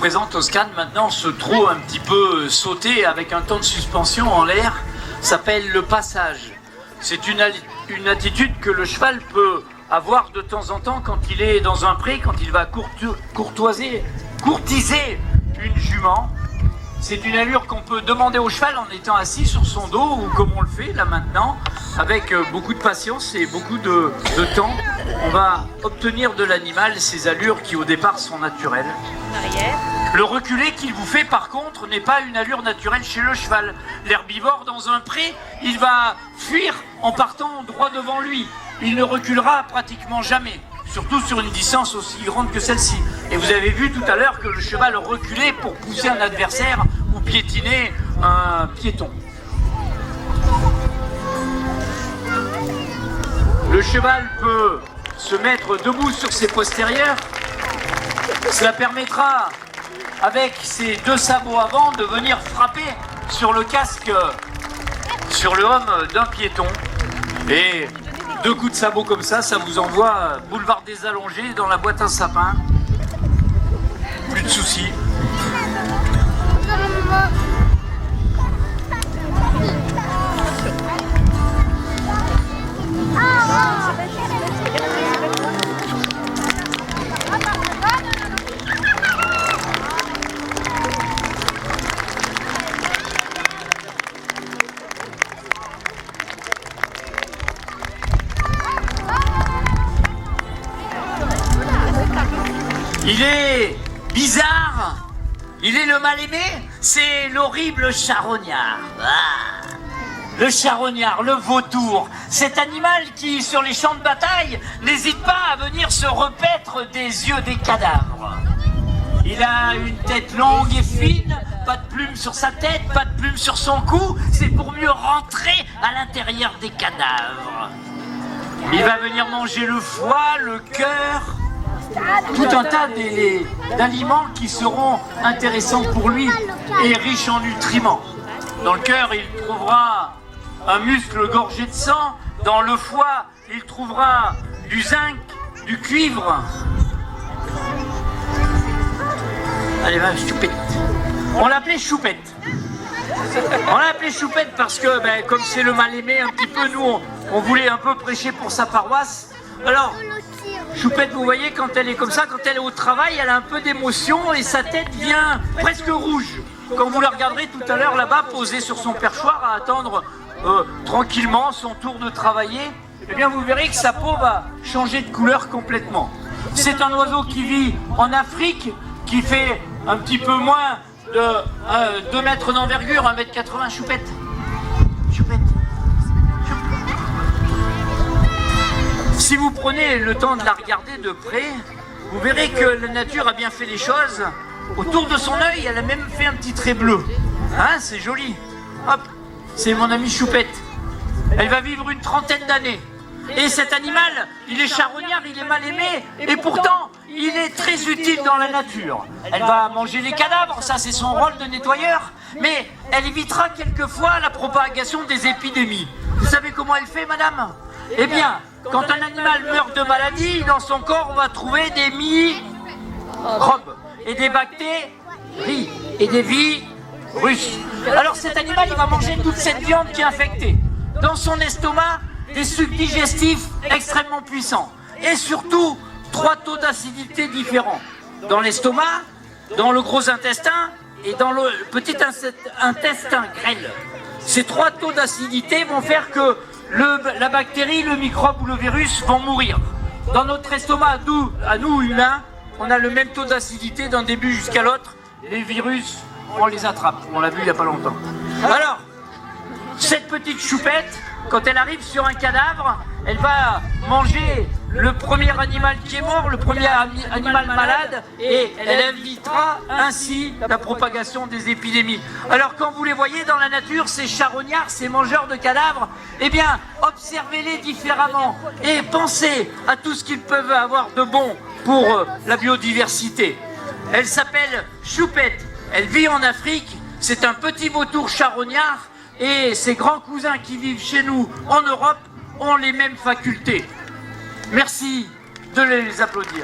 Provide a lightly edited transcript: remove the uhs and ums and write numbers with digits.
présente Toscane maintenant ce trot un petit peu sauté avec un temps de suspension en l'air, s'appelle le passage. C'est une attitude que le cheval peut avoir de temps en temps quand il est dans un pré, quand il va courtiser une jument. C'est une allure qu'on peut demander au cheval en étant assis sur son dos ou comme on le fait là maintenant, avec beaucoup de patience et beaucoup de temps. On va obtenir de l'animal ces allures qui au départ sont naturelles. Le reculé qu'il vous fait par contre n'est pas une allure naturelle chez le cheval. L'herbivore dans un pré, il va fuir en partant droit devant lui. Il ne reculera pratiquement jamais, surtout sur une distance aussi grande que celle-ci. Et vous avez vu tout à l'heure que le cheval reculait pour pousser un adversaire ou piétiner un piéton. Le cheval peut se mettre debout sur ses postérieurs. Cela permettra, avec ses deux sabots avant, de venir frapper sur le casque, sur le homme d'un piéton. Et deux coups de sabot comme ça vous envoie boulevard des Allongés dans la boîte à sapin. Plus de soucis. Il est bizarre, il est le mal-aimé, c'est l'horrible charognard. Ah, le charognard, le vautour, cet animal qui, sur les champs de bataille, n'hésite pas à venir se repaître des yeux des cadavres. Il a une tête longue et fine, pas de plumes sur sa tête, pas de plumes sur son cou, c'est pour mieux rentrer à l'intérieur des cadavres. Il va venir manger le foie, le cœur, tout un tas d'aliments qui seront intéressants pour lui et riches en nutriments. Dans le cœur, il trouvera un muscle gorgé de sang. Dans le foie, il trouvera du zinc, du cuivre. Allez, va, Choupette. On l'appelait Choupette. On l'a appelée Choupette parce que, comme c'est le mal-aimé, un petit peu, nous, on voulait un peu prêcher pour sa paroisse. Alors, Choupette, vous voyez, quand elle est comme ça, quand elle est au travail, elle a un peu d'émotion et sa tête vient presque rouge. Quand vous la regarderez tout à l'heure là-bas, posée sur son perchoir à attendre tranquillement son tour de travailler, eh bien vous verrez que sa peau va changer de couleur complètement. C'est un oiseau qui vit en Afrique, qui fait un petit peu moins de 2 mètres d'envergure, 1,80 m, Choupette. Choupette. Si vous prenez le temps de la regarder de près, vous verrez que la nature a bien fait les choses. Autour de son œil, elle a même fait un petit trait bleu. Hein, c'est joli. Hop, c'est mon amie Choupette. Elle va vivre une 30aine d'années. Et cet animal, il est charognard, il est mal aimé, et pourtant, il est très utile dans la nature. Elle va manger les cadavres, ça c'est son rôle de nettoyeur, mais elle évitera quelquefois la propagation des épidémies. Vous savez comment elle fait, madame? Eh bien, quand un animal meurt de maladie, dans son corps, on va trouver des microbes et des bactéries et des virus. Alors cet animal, il va manger toute cette viande qui est infectée. Dans son estomac, des sucs digestifs extrêmement puissants. Et surtout, 3 taux d'acidité différents. Dans l'estomac, dans le gros intestin et dans le petit intestin grêle. Ces 3 taux d'acidité vont faire que la bactérie, le microbe ou le virus vont mourir. Dans notre estomac, à nous humains, on a le même taux d'acidité d'un début jusqu'à l'autre. Les virus, on les attrape. On l'a vu il n'y a pas longtemps. Alors, cette petite Choupette, quand elle arrive sur un cadavre, elle va manger le premier animal qui est mort, le premier animal malade, et elle évitera ainsi la propagation des épidémies. Alors quand vous les voyez dans la nature, ces charognards, ces mangeurs de cadavres, eh bien, observez-les différemment et pensez à tout ce qu'ils peuvent avoir de bon pour la biodiversité. Elle s'appelle Choupette, elle vit en Afrique, c'est un petit vautour charognard, et ses grands cousins qui vivent chez nous en Europe ont les mêmes facultés. Merci de les applaudir.